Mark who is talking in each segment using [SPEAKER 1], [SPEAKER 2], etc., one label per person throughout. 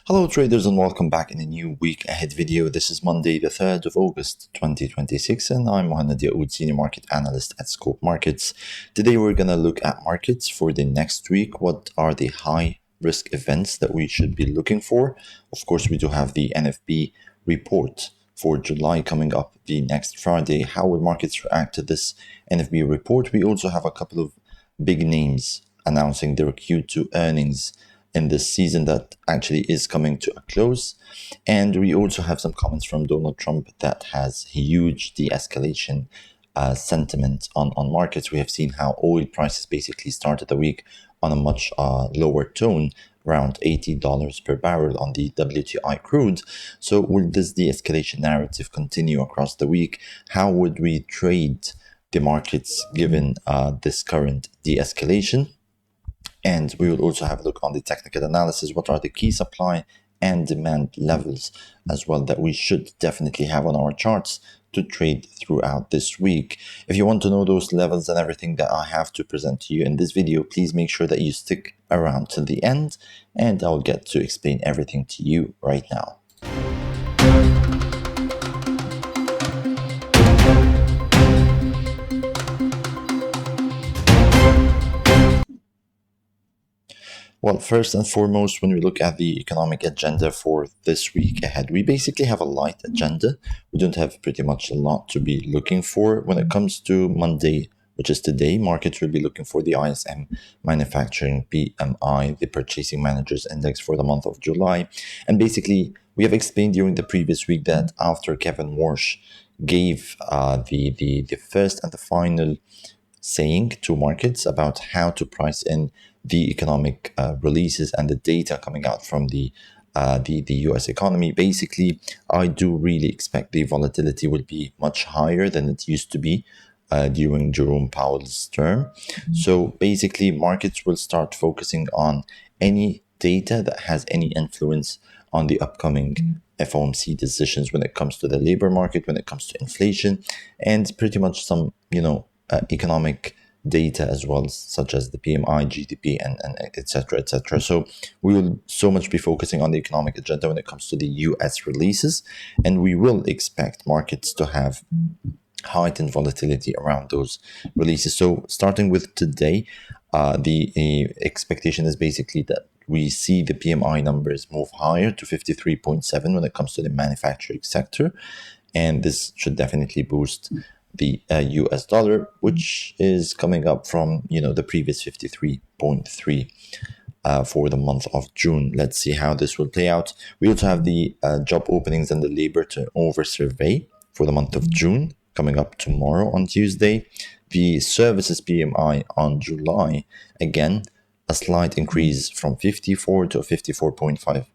[SPEAKER 1] Hello traders and welcome back in a new week ahead video. This is Monday the 3rd of August 2026 and I'm Mohanad Yakout, Senior Market Analyst at Scope Markets. Today we're going to look at markets for the next week. What are the high risk events that we should be looking for? Of course, we do have the NFP report for July coming up the next Friday. How will markets react to this NFP report? We also have a couple of big names announcing their Q2 earnings in this season that actually is coming to a close. And we also have some comments from Donald Trump that has huge de-escalation sentiment on markets. We have seen how oil prices basically started the week on a much lower tone, around $80 per barrel on the WTI crude. So will this de-escalation narrative continue across the week? How would we trade the markets given this current de-escalation? And we will also have a look on the technical analysis. What are the key supply and demand levels as well that we should definitely have on our charts to trade throughout this week? If you want to know those levels and everything that I have to present to you in this video, please make sure that you stick around till the end and I'll get to explain everything to you right now. Well, first and foremost, when we look at the economic agenda for this week ahead, we basically have a light agenda. We don't have pretty much a lot to be looking for. When it comes to Monday, which is today, markets will be looking for the ISM manufacturing PMI, the purchasing managers index for the month of July. And basically, we have explained during the previous week that after Kevin Warsh gave the first and the final saying to markets about how to price in the economic releases and the data coming out from the U.S. economy. Basically, I do really expect the volatility will be much higher than it used to be during Jerome Powell's term. So basically, markets will start focusing on any data that has any influence on the upcoming FOMC decisions when it comes to the labor market, when it comes to inflation, and pretty much some, economic data as well, such as the PMI, GDP, and etc., etc. So we will so much be focusing on the economic agenda when it comes to the U.S. releases, and we will expect markets to have heightened volatility around those releases. So starting with today, the expectation is basically that we see the PMI numbers move higher to 53.7 when it comes to the manufacturing sector, and this should definitely boost the US dollar, which is coming up from the previous 53.3 for the month of June. Let's see how this will play out. We also have the job openings and the labor turnover survey for the month of June coming up tomorrow on Tuesday. The services PMI on July, again a slight increase from 54 to 54.5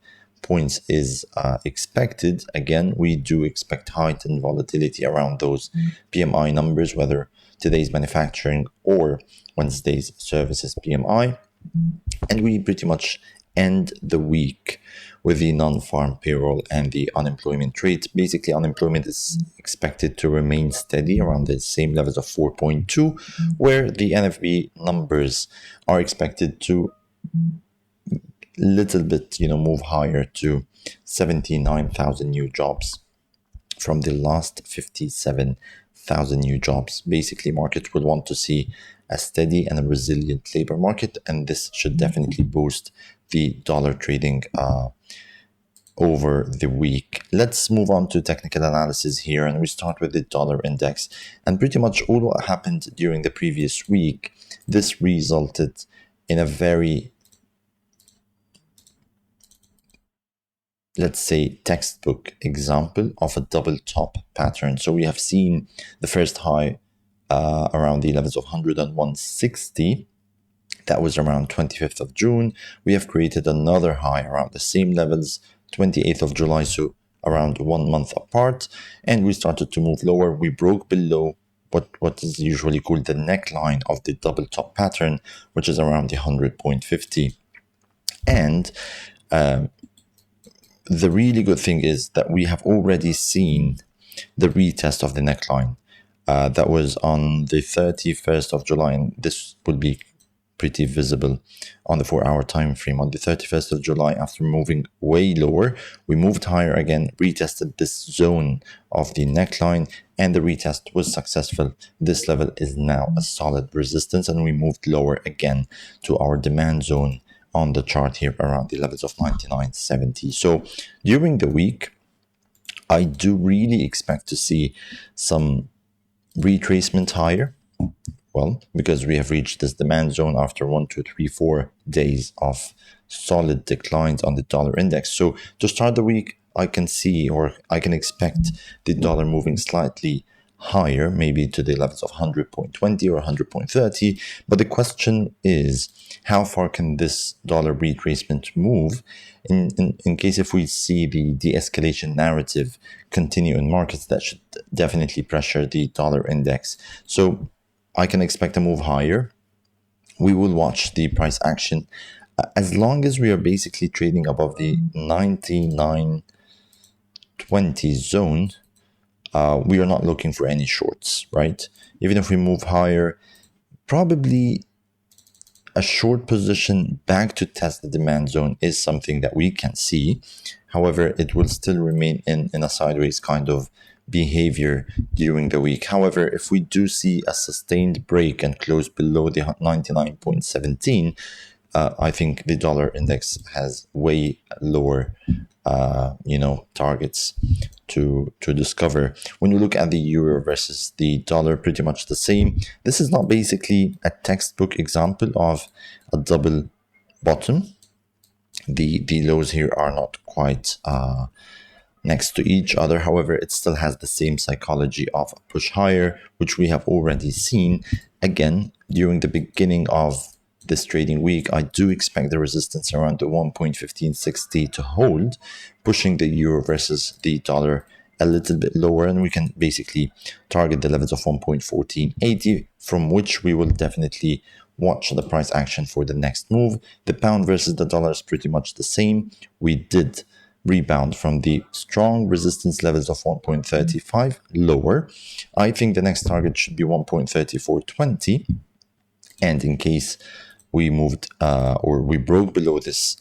[SPEAKER 1] points is expected. Again, we do expect heightened volatility around those PMI numbers, whether today's manufacturing or Wednesday's services PMI. And we pretty much end the week with the non-farm payroll and the unemployment rate. Basically, unemployment is expected to remain steady around the same levels of 4.2, where the NFP numbers are expected to little bit, move higher to 79,000 new jobs from the last 57,000 new jobs. Basically, markets will want to see a steady and a resilient labor market, and this should definitely boost the dollar trading over the week. Let's move on to technical analysis here, and we start with the dollar index. And pretty much all what happened during the previous week, this resulted in a very, let's say, textbook example of a double top pattern. So we have seen the first high around the levels of 101.60. That was around 25th of June. We have created another high around the same levels, 28th of July, so around 1 month apart. And we started to move lower. We broke below what is usually called the neckline of the double top pattern, which is around the 100.50. And the really good thing is that we have already seen the retest of the neckline. That was on the 31st of July, and this will be pretty visible on the 4-hour time frame. On the 31st of July, after moving way lower, we moved higher again, retested this zone of the neckline, and the retest was successful. This level is now a solid resistance, and we moved lower again to our demand zone on the chart here around the levels of 99.70. So during the week, I do really expect to see some retracement higher. Well, because we have reached this demand zone after 1, 2, 3, 4 days of solid declines on the dollar index. So to start the week, I can see, or I can expect the dollar moving slightly higher, maybe to the levels of 100.20 or 100.30. But the question is, how far can this dollar retracement move in case if we see the de-escalation narrative continue in markets? That should definitely pressure the dollar index. So I can expect a move higher. We will watch the price action. As long as we are basically trading above the 99.20 zone, we are not looking for any shorts, right? Even if we move higher, probably a short position back to test the demand zone is something that we can see. However, it will still remain in a sideways kind of behavior during the week. However, if we do see a sustained break and close below the 99.17, I think the dollar index has way lower targets to discover. When you look at the euro versus the dollar, pretty much the same. This is not basically a textbook example of a double bottom. The lows here are not quite next to each other. However, it still has the same psychology of a push higher, which we have already seen. Again, during the beginning of this trading week, I do expect the resistance around the 1.1560 to hold, pushing the euro versus the dollar a little bit lower, and we can basically target the levels of 1.1480, from which we will definitely watch the price action for the next move. The pound versus the dollar is pretty much the same. We did rebound from the strong resistance levels of 1.35 lower. I think the next target should be 1.3420, and in case we moved or we broke below this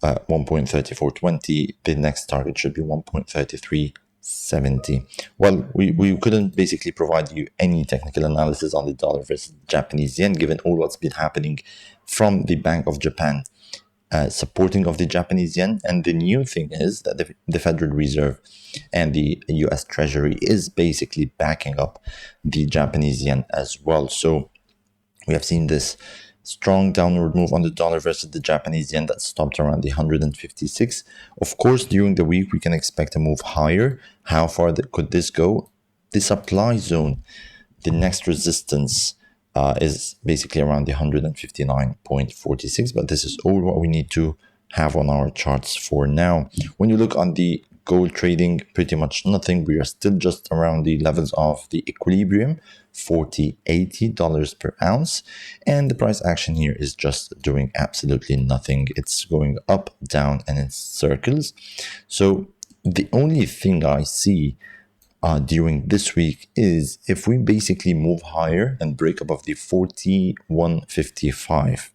[SPEAKER 1] 1.3420, the next target should be 1.3370. Well, we couldn't basically provide you any technical analysis on the dollar versus Japanese yen, given all what's been happening from the Bank of Japan supporting of the Japanese yen. And the new thing is that the Federal Reserve and the U.S. Treasury is basically backing up the Japanese yen as well. So we have seen this strong downward move on the dollar versus the Japanese yen that stopped around the 156. Of course, during the week, we can expect a move higher. How far could this go? The supply zone, the next resistance is basically around the 159.46, but this is all what we need to have on our charts for now. When you look on the gold trading, pretty much nothing. We are still just around the levels of the equilibrium, $80 per ounce, and the price action here is just doing absolutely nothing. It's going up, down, and in circles. So the only thing I see during this week is if we basically move higher and break above the 41.55,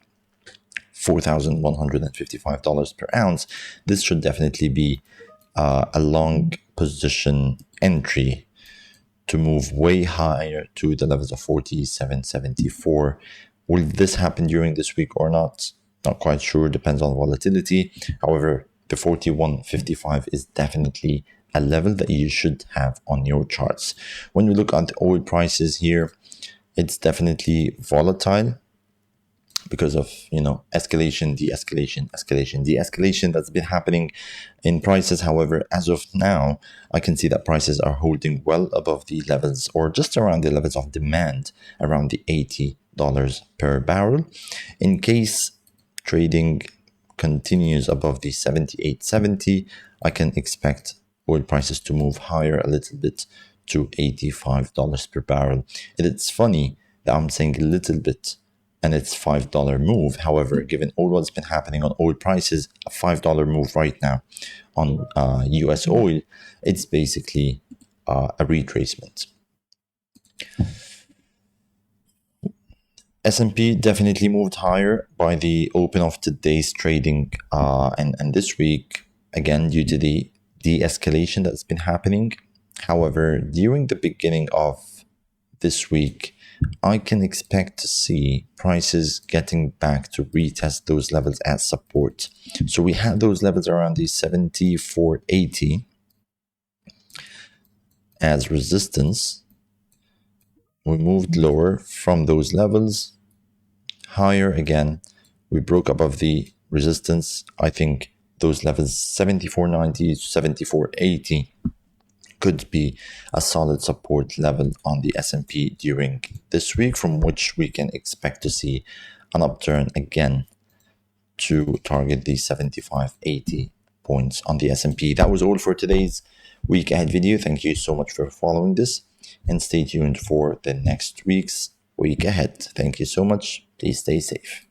[SPEAKER 1] $4,155 per ounce, this should definitely be a long position entry to move way higher to the levels of 47.74. Will this happen during this week or not? Not quite sure, depends on volatility. However, the 41.55 is definitely a level that you should have on your charts. When we look at the oil prices here, it's definitely volatile because of escalation, de-escalation that's been happening in prices. However, as of now, I can see that prices are holding well above the levels, or just around the levels of demand, around the $80 per barrel. In case trading continues above the 78.70, I can expect oil prices to move higher a little bit to $85 per barrel. It's funny that I'm saying a little bit and it's $5 move. However, given all what's been happening on oil prices, a $5 move right now on U.S. oil, it's basically a retracement. S&P definitely moved higher by the open of today's trading, and this week, again, due to the de-escalation that's been happening. However, during the beginning of this week, I can expect to see prices getting back to retest those levels as support. So we had those levels around the 74.80 as resistance. We moved lower from those levels, higher again. We broke above the resistance. I think those levels 74.90 to 74.80 could be a solid support level on the S&P during this week, from which we can expect to see an upturn again to target the 75.80 points on the S&P. That was all for today's week ahead video. Thank you so much for following this, and stay tuned for the next week's week ahead. Thank you so much. Please stay safe.